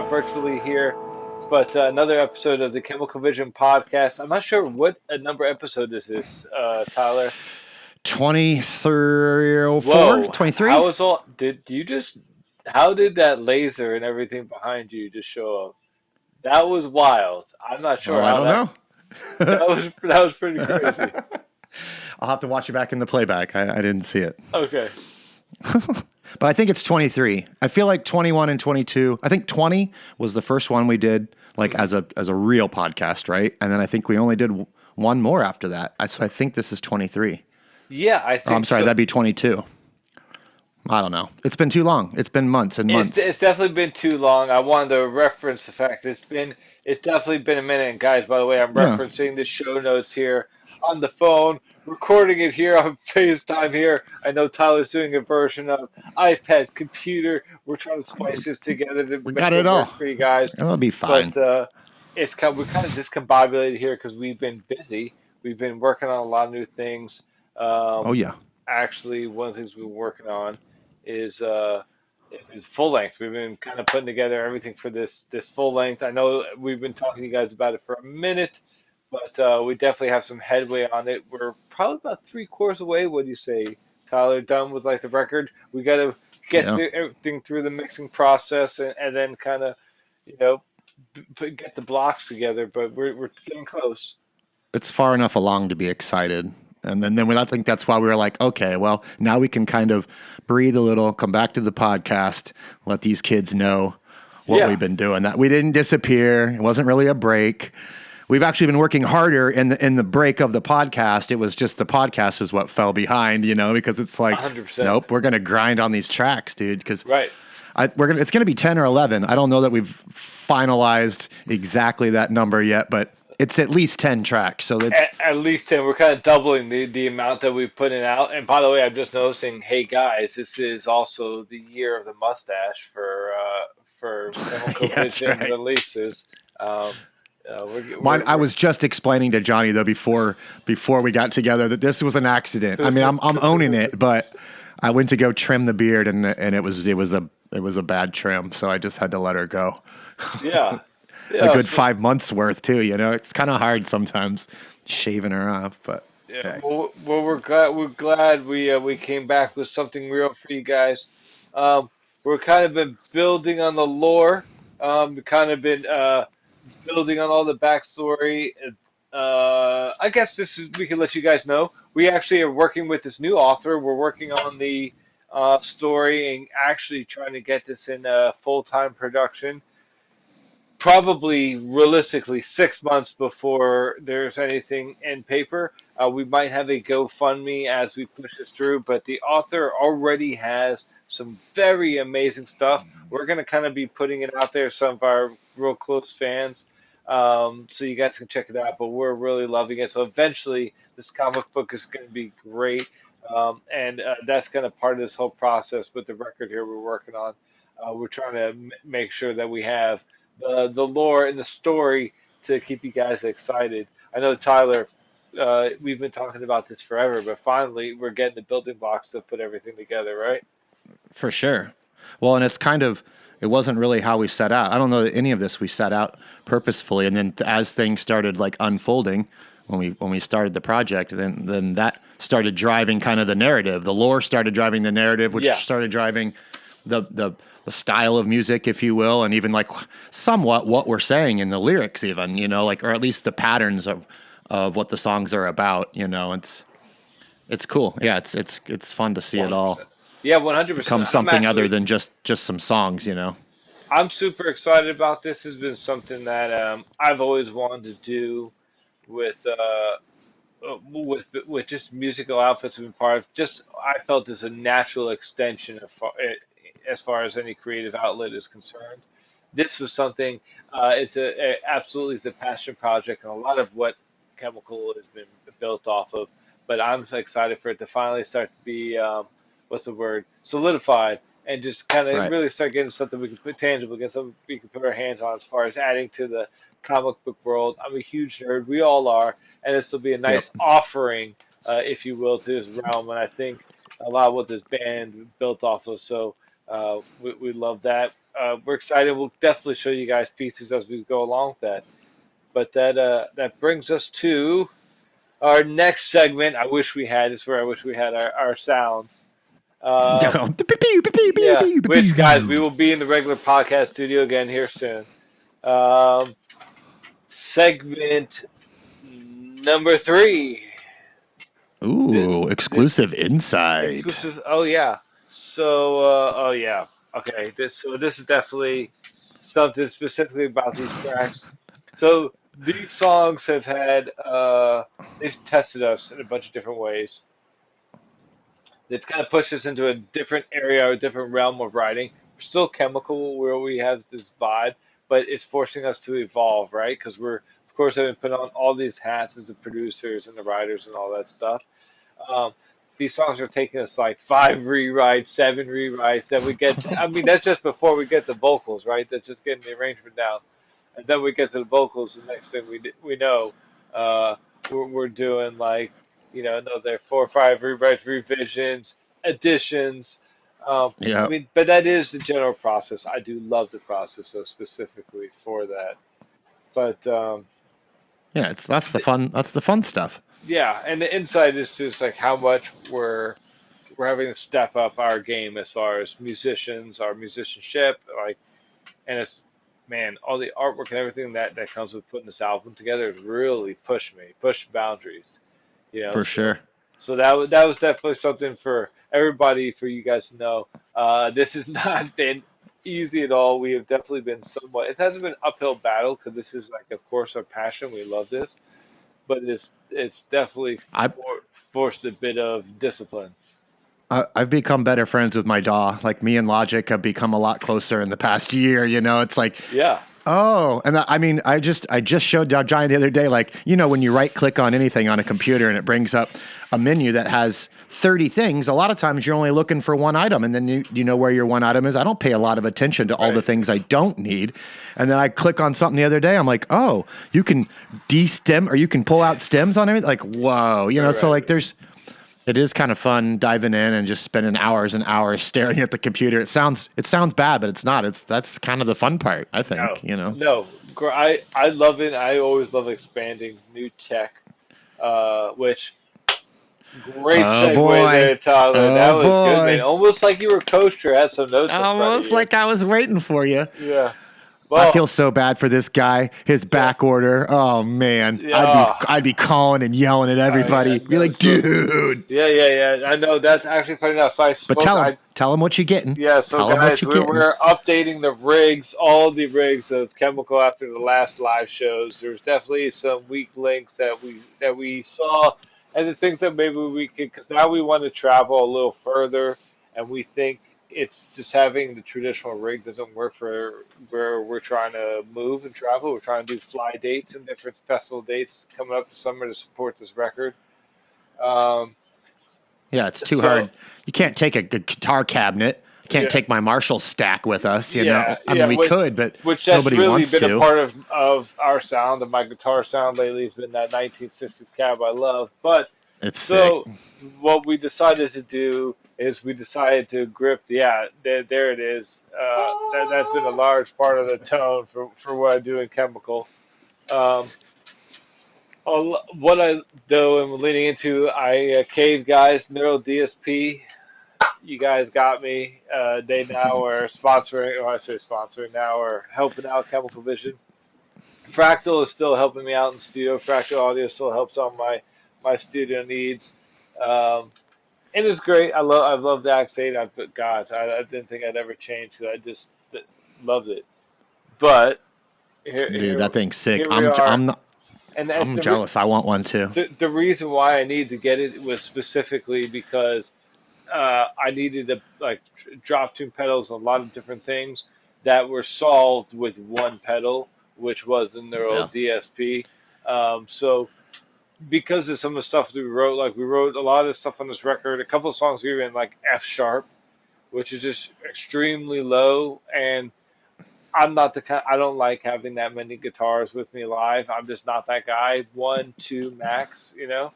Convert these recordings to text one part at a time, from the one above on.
virtually here, but another episode of the Chemical Vision podcast. I'm not sure what a number episode this is, Tyler. 2304, Whoa, 23. how is all? Did you just? How did that laser and everything behind you just show up? That was wild. I'm not sure Oh, I how don't that. know. That was pretty crazy. I'll have to watch it back in the playback. I didn't see it. Okay. But I think it's 23. I feel like 21 and 22. I think 20 was the first one we did like Mhm. as a real podcast, right? And then I think we only did one more after that. So I think this is 23. Yeah, I Oh, I'm think sorry, so. that'd be 22. I don't know. It's been too long. It's been months and It's months. it's definitely been too long. I wanted to reference the fact it's definitely been a minute. And guys, by the way, I'm Yeah. referencing the show notes here on the phone, recording it here on FaceTime here. I know Tyler's doing a version of iPad, computer. We're trying to splice this together to We make got it it all. work for you guys. It'll be fine. But we're kind of discombobulated here because we've been busy. We've been working on a lot of new things. Oh Um, yeah. Actually, one of the things we've been working on is it's full length. We've been kind of putting together everything for this full length. I know we've been talking to you guys about it for a minute, but we definitely have some headway on it. We're probably about three-quarters away. What do you say, Tyler? Done with like the record. We got to get Yeah. everything through the mixing process and then kind of, you know, get the blocks together. But we're getting close. It's far enough along to be excited. And then I think that's why we were like, okay, well, now we can kind of breathe a little, come back to the podcast, let these kids know what Yeah. we've been doing. That we didn't disappear. It wasn't really a break. We've actually been working harder in the break of the podcast. It was just the podcast is what fell behind, because it's like, 100%. nope, we're gonna grind on these tracks, dude. Because Right. it's gonna be 10 or 11. I don't know that we've finalized exactly that number yet, but it's at least 10 tracks. So that's At least 10. We're kind of doubling the amount that we put in out. And by the way, I'm just noticing, hey guys, this is also the year of the mustache for Chemical yeah, that's Vision right. releases. Um, Mine, I we're was just explaining to Johnny though before we got together that this was an accident. I mean, I'm owning it, but I went to go trim the beard and it was a bad trim, so I just had to let her go. yeah, A yeah. good So 5 months worth too. It's kind of hard sometimes shaving her off, but yeah, hey, we're glad we came back with something real for you guys. Um, we're kind of been building on the lore. We've kind of been building on all the backstory. I guess this is we can let you guys know. We actually are working with this new author. We're working on the story and actually trying to get this in full-time production. Probably realistically 6 months before there's anything in paper. We might have a GoFundMe as we push this through, but the author already has some very amazing stuff. We're going to kind of be putting it out there, some of our real close fans, so you guys can check it out. But we're really loving it. So eventually, this comic book is going to be great, and that's kind of part of this whole process with the record here we're working on. We're trying to make sure that we have the lore and the story to keep you guys excited. I know Tyler, we've been talking about this forever, but finally we're getting the building blocks to put everything together, right? for sure. Well, and it wasn't really how we set out. I don't know that any of this we set out purposefully, and then as things started like unfolding, when we started the project, then that started driving kind of the narrative. The lore started driving the narrative, which Yeah, started driving the style of music, if you will, and even like somewhat what we're saying in the lyrics, even like or at least the patterns of what the songs are about. It's cool. Yeah, it's fun to see it all 100%. Yeah, 100%. become something other than just some songs. I'm super excited about this. Has been something that I've always wanted to do with with just musical outfits have been part of. Just I felt as a natural extension as far as any creative outlet is concerned. This was something. Absolutely it's a passion project, and a lot of what Chemical has been built off of. But I'm so excited for it to finally start to be what's the word solidified and just kind of Right. really start getting something we can put tangible, get something we can put our hands on as far as adding to the comic book world. I'm a huge nerd. We all are, and this will be a Yep. nice offering, if you will, to this realm. And I think a lot of what this band built off of. So we love that. we're excited. We'll definitely show you guys pieces as we go along with that. But that brings us to our next segment. I wish we had is where I wish we had our sounds. Um, yeah, which guys, we will be in the regular podcast studio again here soon. Um, segment number three. This, Ooh, this exclusive insight. exclusive. Oh yeah. So oh yeah. Okay. This is definitely something specifically about these tracks. So these songs have had they've tested us in a bunch of different ways. They've kind of pushed us into a different area or a different realm of writing. We're still chemical where we have this vibe, but it's forcing us to evolve, right? Because we're of course having put on all these hats as the producers and the writers and all that stuff. Um, these songs are taking us like five rewrites, seven rewrites that we get. I mean, that's just before we get the vocals, right? That's just getting the arrangement down, and then we get to the vocals. The next thing we know, we're doing like another four or five rewrites, revisions, additions. I Yeah, mean, but that is the general process. I do love the process, so specifically for that. But yeah. It's that's the fun. That's the fun stuff. yeah, and the insight is just like how much we're having to step up our game as far as musicians, our musicianship, like, and it's man, all the artwork and everything that comes with putting this album together has really pushed me, pushed boundaries, you know. For So, sure. that was definitely something for everybody, for you guys to know. This has not been easy at all. We have definitely been somewhat. It hasn't been an uphill battle because this is like, of course, our passion. We love this, but it's definitely I forced a bit of discipline. I've become better friends with my DAW. Like me and Logic have become a lot closer in the past year. You know, it's like, Yeah, oh, and I mean, I just showed Johnny the other day, like, when you right click on anything on a computer and it brings up a menu that has 30 things. A lot of times you're only looking for one item, and then you know where your one item is. I don't pay a lot of attention to all the right, things I don't need. And then I click on something the other day. I'm like, oh, you can de-stem or you can pull out stems on everything. Like, whoa, right, so right. like it is kind of fun diving in and just spending hours and hours staring at the computer. It sounds bad, but it's not. That's kind of the fun part, I No, think. no. I love it. I always love expanding new tech. Which great Oh segue boy. there, Tyler. That Oh was good, man. boy. Almost like you were coached or had some notes in front of Almost you. like I was waiting for you. Yeah. I Well, feel so bad for this guy. His yeah, back order. Oh man. I'd be yeah. I'd be calling and yelling at Yeah. everybody. Be No. like, So, dude. yeah, yeah, yeah. I know that's actually funny enough. So I But spoke. I tell him what you're getting. Yeah, so Tell him what guys, you're we're getting. we're updating the rigs, all the rigs of Chemical after the last live shows. There's definitely some weak links that we saw, and the things that maybe we could, because now we want to travel a little further, and we think it's just having the traditional rig doesn't work for where we're trying to move and travel. We're trying to do fly dates and different festival dates coming up this summer to support this record. Um, Yeah, it's too so hard. You can't take a guitar cabinet. You can't yeah. take my Marshall stack with us. Yeah, I mean, yeah, we could, but which that's nobody really wants been a to. part of our sound, of my guitar sound lately has been that 1960s cab I love. But It's sick. so what we decided to do is we decided to grip. Yeah, there it is. That's been a large part of the tone for what I do in Chemical. Um, what I though am leaning into, I Cave Guys Neural DSP. You guys got me. They now are sponsoring, or I say sponsoring, now are helping out Chemical Vision. Fractal is still helping me out in studio. Fractal Audio still helps on my studio needs. Um, and it's great. I love the Axe 8. God, I didn't think I'd ever change because I just loved it. But here Dude, here that thing's sick. here we are, and I'm jealous. I want one too. the reason why I need to get it was specifically because I needed to like drop two pedals on a lot of different things that were solved with one pedal, which was the Neural Yeah. DSP. So because of some of the stuff that we wrote, like we wrote a lot of stuff on this record, a couple of songs we were in like F sharp, which is just extremely low, and I'm not the kind. I don't like having that many guitars with me live. I'm just not that guy. One, two max, you know.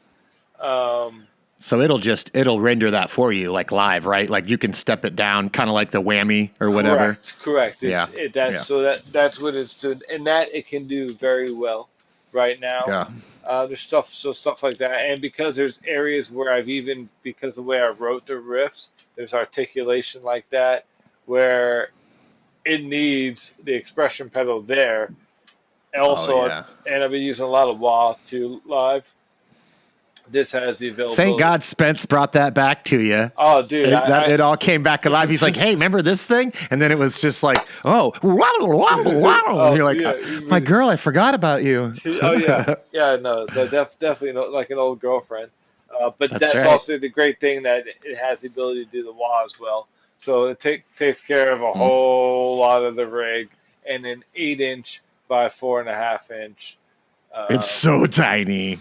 Um, So it'll render that for you like live, right? Like you can step it down, kind of like the whammy or whatever. Correct. Yeah, That's yeah, so that's what it's doing, and that it can do very well right now. yeah. There's stuff like that, and because there's areas where I've even because of the way I wrote the riffs, there's articulation like that where it needs the expression pedal there. And Oh also, yeah. and I've been using a lot of wah too live. This has the Thank availability. God Spence brought that back to you. Oh, dude, That it all came back alive. He's like, "Hey, remember this thing?" And then it was just like, "Oh, wow, wow, wow." And oh you're like, yeah, "My girl, I forgot about you." oh yeah, yeah. No, definitely like an old girlfriend. But That's that's right. also the great thing that it has the ability to do the wah as well. So it takes care of a Mm. whole lot of the rig, and an 8 inch by 4.5 inch, It's um, so tiny.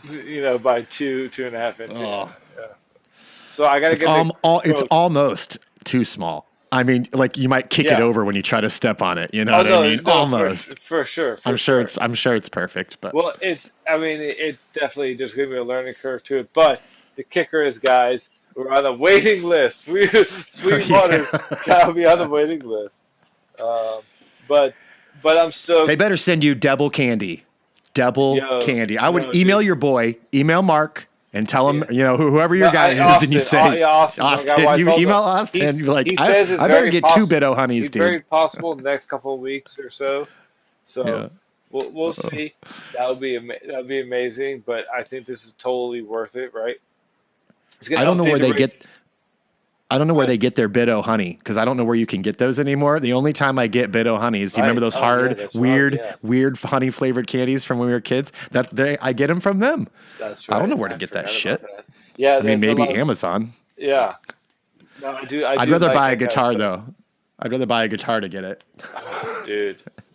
by 2.5 inch. Yeah, Oh, yeah. So I got to it's get the it's quote. almost too small. I mean, like you might kick it Yeah. over when you try to step on it. You know Oh what I no, mean? no, Almost. for sure, I'm for sure sure. it's perfect, but Well, I mean, it definitely there's going to be a learning curve to it. But the kicker is, guys, we're on a waiting list. Sweetwater's yeah. got to be on the waiting list. Um, but, but I'm They stoked. better send you double candy. Double Yo, candy. I would no, email dude. your boy, email Mark, and tell him, Yeah. whoever No, your guy is, and you say, Yeah, Austin's my guy. Well, Austin, I you told him email Austin, you're like, he I, says it's I better very get two possible. Bido honeys, It's dude. very possible in the next couple of weeks or so. So Yeah. we'll see. That would be amazing. But I think this is totally worth it, right? It's going I to don't know update where the they rig. get I don't know Go where ahead. they get their Bido honey because I don't know where you can get those anymore. The only time I get Bido honeys, do you remember Right. those Oh yeah, hard, that's right. weird, Yeah, weird honey flavored candies from when we were kids? I get them from them. that's I don't right. know where to I get that forgot about shit. that. Yeah, I mean, there's a maybe lot. Amazon. Yeah. No, I I'd do rather like buy a that kind of guitar stuff. though. I'd rather buy a guitar to get it.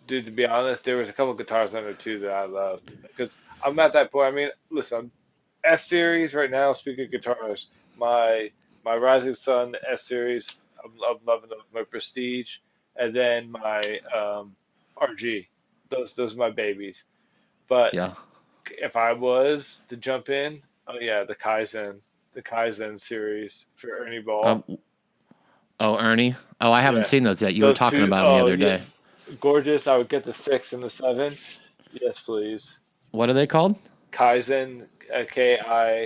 Dude, to be honest, there was a couple guitars on there too that I loved because I'm at that point. I mean, listen, S series right now. Speaking of guitars, my my Rising Sun S series, I'm loving them. My Prestige, and then my RG. Those are my babies. But Yeah. if I was to jump in, oh yeah, the Kaizen series for Ernie Ball. Um, oh, Ernie. Oh, I haven't Yeah, seen those yet. You were those talking two, about them the oh other yeah, day. gorgeous. I would get the 6 and the 7. Yes, please. What are they called? Kaizen, Kaizen,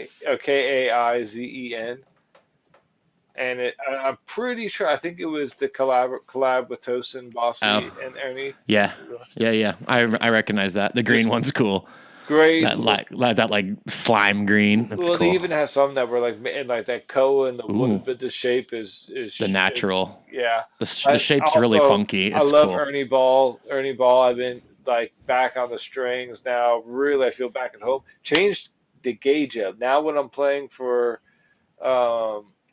and I'm pretty sure. I think it was the collab with Tosin, Oh, Bossy, and Ernie. yeah, yeah, yeah. I recognize that. The green Just one's cool. great. That slime green. That's Well, they cool. even have some that were like in like that koa and the wood, Ooh, but the shape the is natural. yeah. The shape's really funky. I It's love cool. Ernie Ball. Ernie Ball. I've been like back on the strings now. Really, I feel back at home. Changed the gauge up now. When I'm playing for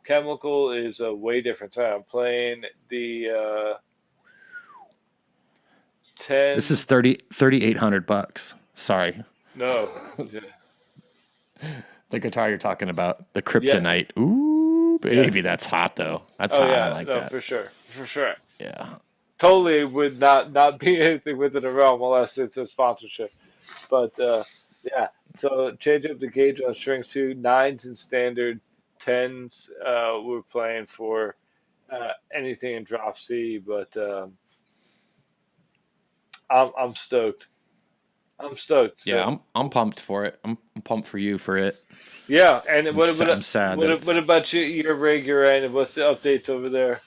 Chemical is a way different sound. I'm playing the This is 10. 3,800 bucks. Sorry, No, the guitar you're talking about, the yes, kryptonite. Ooh, baby, yes. that's hot though. That's Oh hot. I yeah, like no, that. for sure, for sure. Yeah. Totally would not be anything within the realm unless it's a sponsorship. But yeah, so change up the gauge on strings too. Nines and standard, tens. We're playing for anything in drop C, but I'm stoked. I'm stoked. Yeah, So I'm pumped for it. I'm pumped for you for it. yeah, and I'm sad that what it's about you, your rig you're in? What's the updates over there?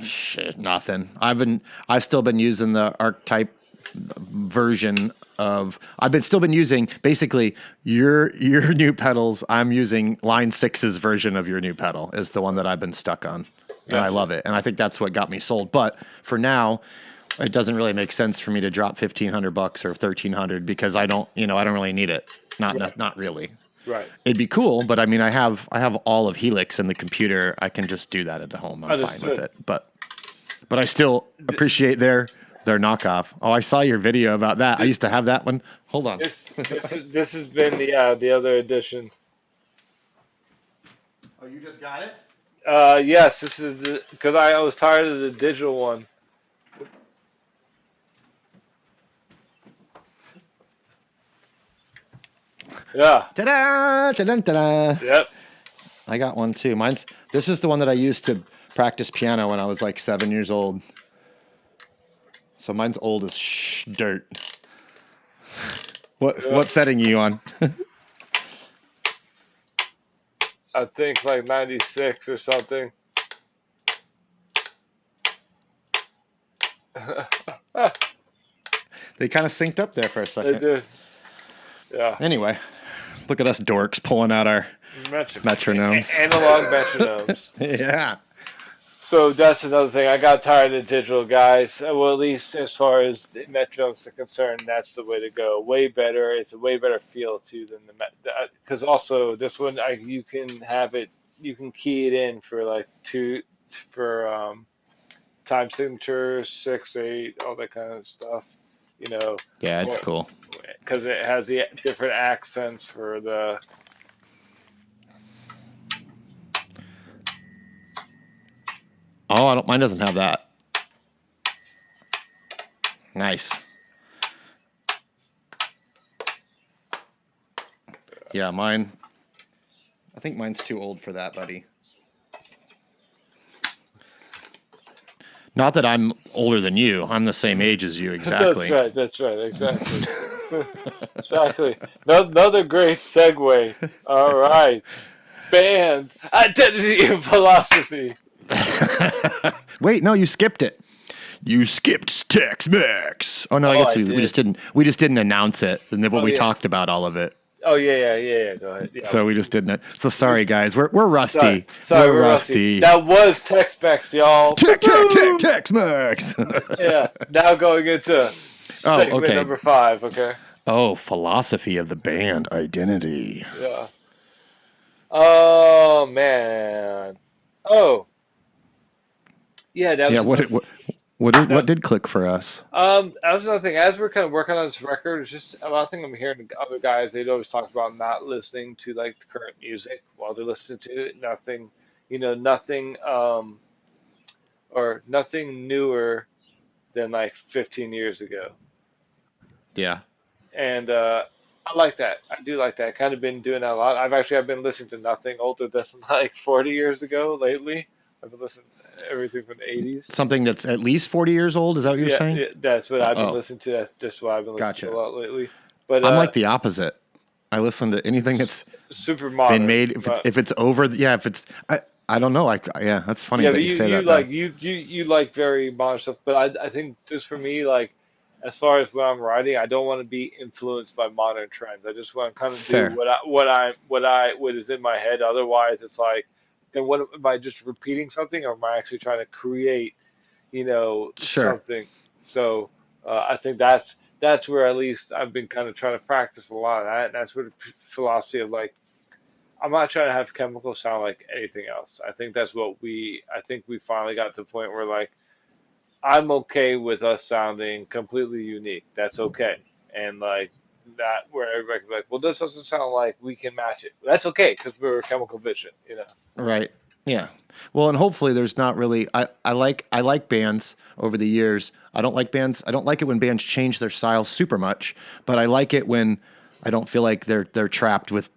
shit, nothing. I've still been using the archetype version of still been using basically your new pedals. I'm using line six's version of your new pedal is the one that I've been stuck on. And I Gotcha. love it. And I think that's what got me sold. But for now, it doesn't really make sense for me to drop 1,500 bucks or 1,300 because I don't really need it. Right, Not really. right. It'd be cool, but I mean, I have all of Helix in the computer. I can just do that at home. I'm fine with Understood. it. But I still appreciate their knockoff. Oh, I saw your video about that. I Th- used to have that one. Hold on. this has been the other edition. Oh, you just got it? Yes, this is because I was tired of the digital one. Yeah. Ta-da! Ta-da! Ta-da! Yep. I got one too. This is the one that I used to practice piano when I was like 7 years old. So mine's old as dirt. Yeah, What setting are you on? I think like 96 or something. They kind of synced up there for a They second. did. Yeah. Anyway, look at us dorks pulling out our metronomes. Analog metronomes. Yeah. So that's another thing. I got tired of digital guys. Well, at least as far as the metronomes are concerned, that's the way to go. Way better. It's a way better feel too than the because also this one you can have it. You can key it in for like two for time signatures, 6/8, all that kind of stuff. You know, Yeah, it's or cool. because it has the different accents for the. Oh, I don't. Mine doesn't have that. Nice. Yeah, mine. I think mine's too old for that, buddy. Not that I'm older than you. I'm the same age as you, That's exactly. right. That's right. Exactly. Exactly. Another great segue. All right. Band identity and philosophy. Wait, no, you skipped it. You skipped Tex-Mex. Oh no, I Oh, guess I we just did. didn't announce it, and then what Oh we yeah. talked about all of it. Oh yeah, yeah, yeah, yeah. Go ahead. Yeah. So we just didn't. So We, sorry, guys. We're sorry, rusty. sorry, We're we're rusty. rusty. That was Tex-Mex, y'all. Woo-hoo! Tex-Mex. Yeah. Now going into Oh, segment okay. number five. Okay. Oh, philosophy of the band identity. Yeah. Oh man. Oh yeah. That Yeah, was another. what did click for us? That was another thing. As we're kind of working on this record, it's just a lot of thing I'm hearing other guys. They'd always talk about not listening to like the current music while they're listening to it. Nothing, nothing, or nothing newer than like 15 years ago. Yeah. And I like that. I do like that. Kind of been doing that a lot. I've been listening to nothing older than like 40 years ago lately. I've been listening to everything from the 80s. Something that's at least 40 years old. Is that what you're Yeah, saying? yeah, that's what I've been Oh, listening to. That's just what I've been listening to a gotcha. lot lately. But I'm like the opposite. I listen to anything that's super been modern. made. If it's over, yeah. If it's, I don't know. Yeah, that's funny Yeah, but that you say that though. you like very modern stuff. But I think just for me, like as far as when I'm writing, I don't want to be influenced by modern trends. I just want to kind of do Fair. what is in my head. Otherwise, it's like then what am I just repeating something, or am I actually trying to create, Sure. something? So I think that's where at least I've been kind of trying to practice a lot of that. And that's where the philosophy of like I'm not trying to have chemicals sound like anything else. I think we finally got to the point where like I'm okay with us sounding completely unique. That's okay. And like that where everybody can be like, well, this doesn't sound like we can match it. That's okay because we're chemical vision. Right. Yeah. Well, and hopefully there's not really. I like bands over the years. I don't like bands. I don't like it when bands change their style super much, but I like it when I don't feel like they're trapped with.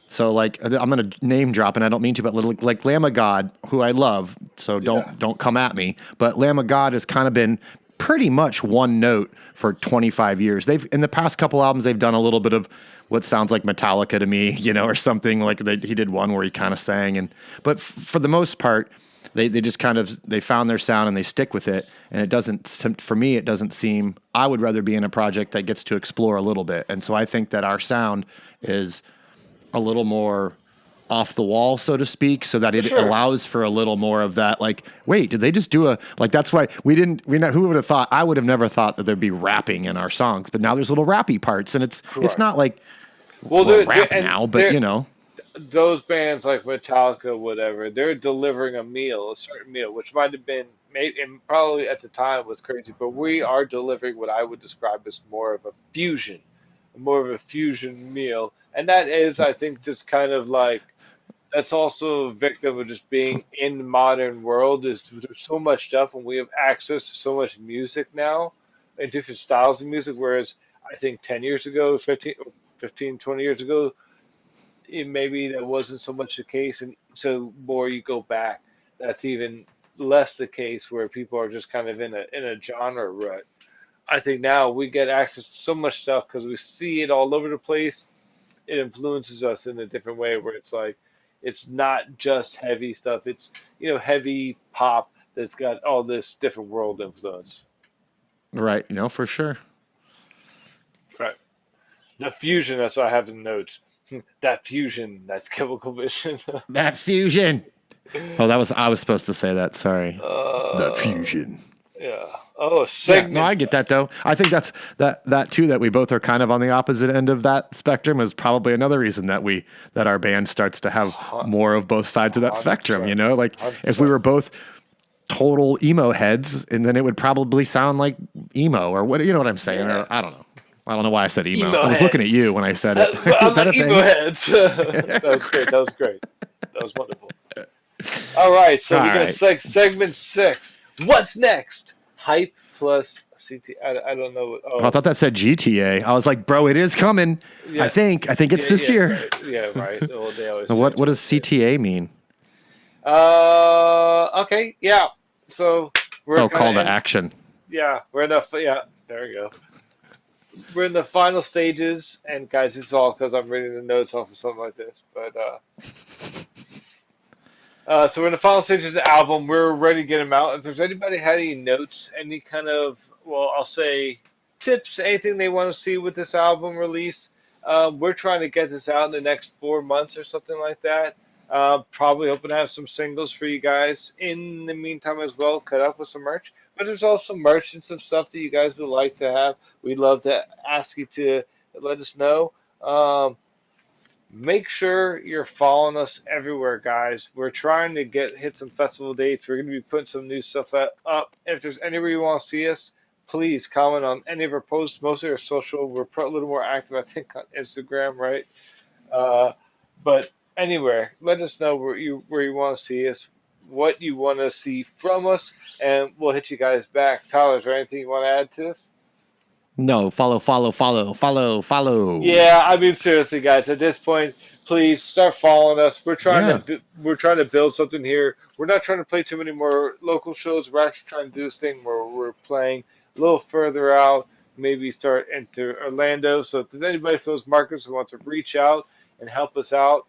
So like I'm gonna name drop, and I don't mean to, but like Lamb of God, who I love. So Yeah. don't come at me. But Lamb of God has kind of been pretty much one note for 25 years. They've in the past couple albums they've done a little bit of what sounds like Metallica to me, or something like he did one where he kind of sang, but for the most part. They just kind of they found their sound and they stick with it, and it doesn't for me it doesn't seem. I would rather be in a project that gets to explore a little bit, and so I think that our sound is a little more off the wall, so to speak, so that For it sure. allows for a little more of that. Like, wait, did they just do a like? That's why we didn't. Who would have thought? I would have never thought that there'd be rapping in our songs, but now there's little rappy parts, and it's Correct. not like Well, well they're rap and now, but they're . those bands like Metallica, whatever, they're delivering a meal, a certain meal, which might have been maybe and probably at the time was crazy, but we are delivering what I would describe as more of a fusion meal, and that is, I think, just kind of like that's also a victim of just being in the modern world. Is there's so much stuff, and we have access to so much music now, and different styles of music, whereas I think 10 years ago, 15, 20 years ago maybe that wasn't so much the case, and so more you go back, that's even less the case where people are just kind of in a genre rut. I think now we get access to so much stuff because we see it all over the place. It influences us in a different way where it's like it's not just heavy stuff. It's heavy pop that's got all this different world influence. Right. For sure. Right. The fusion, that's what I have in notes. That fusion, that's chemical vision. That fusion. Oh, I was supposed to say that. Sorry. That uh, fusion. yeah. Oh, Yeah, no, I segments. get that though. I think that too, that we both are kind of on the opposite end of that spectrum is probably another reason that our band starts to have more of both sides of that spectrum. 100%. Like if we 100%. were both total emo heads, and then it would probably sound like emo or what, you know what I'm saying? Yeah. Or I don't know. I don't know why I said emo. Emo I was looking at you heads. when I said it. I'm Is that like a emo thing? heads. That was great. That was great. That was wonderful. All right, so All we're gonna right. segment six. What's next? Hype plus CT. I don't know. Oh, I Oh, thought that said GTA. I was like, bro, it is coming. I yeah, think. I think it's yeah, this yeah, year. right, yeah, right. Well, they always What change does it. Yeah. CTA mean? Okay, yeah. So we're Oh, kind of call to in. action. Yeah, we're in the. Yeah, there we go. We're in the final stages, and guys, this is all because I'm reading the notes off of something like this. So we're in the final stages of the album. We're ready to get them out. If there's anybody had any notes, any kind of, well, I'll say tips, anything they want to see with this album release, we're trying to get this out in the next 4 months or something like that. Probably hoping to have some singles for you guys in the meantime as well, cut up with some merch. But there's also merch and some stuff that you guys would like to have. We'd love to ask you to let us know. Make sure you're following us everywhere, guys. We're trying to hit some festival dates. We're going to be putting some new stuff up. If there's anywhere you want to see us, please comment on any of our posts. Mostly our social. We're a little more active, I think, on Instagram, right? Uh, but anywhere, let us know where you want to see us, what you want to see from us, and we'll hit you guys back. Tyler, is there anything you want to add to this? No, follow, follow, follow, follow, follow. Yeah, I mean seriously, guys. At this point, please start following us. Yeah. We're trying to build something here. We're not trying to play too many more local shows. We're actually trying to do this thing where we're playing a little further out. Maybe start into Orlando. So if there's anybody from those markets who wants to reach out and help us out,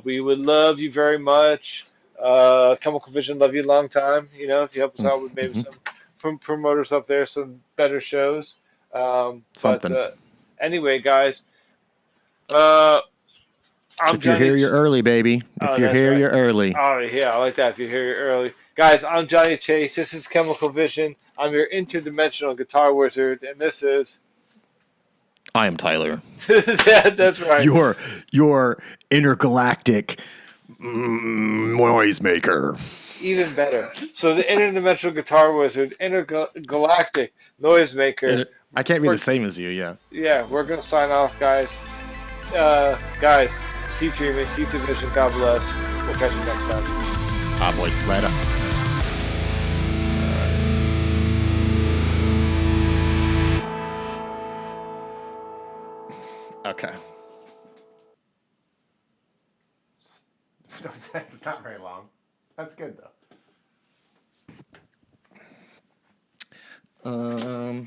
we would love you very much. Chemical Vision, love you a long time. If you help us out with maybe Mm-hmm. some promoters up there, some better shows. But Something. anyway, guys, uh, I'm If you're Johnny. here, you're early, baby. If Oh, you're that's here, right. you're early. Oh, yeah, I like that. If you hear it early, guys, I'm Johnny Chase. This is Chemical Vision. I'm your interdimensional guitar wizard, and this is. I am Tyler. Yeah, that's right. Your intergalactic noisemaker. Even better. So the interdimensional guitar wizard, intergalactic noisemaker. I can't be the We're same as you, yeah. Yeah, we're gonna sign off, guys. Guys, keep dreaming, keep the vision. God bless. We'll catch you next time. Ah, boys, later. All right. Okay. It's not very long. That's good though.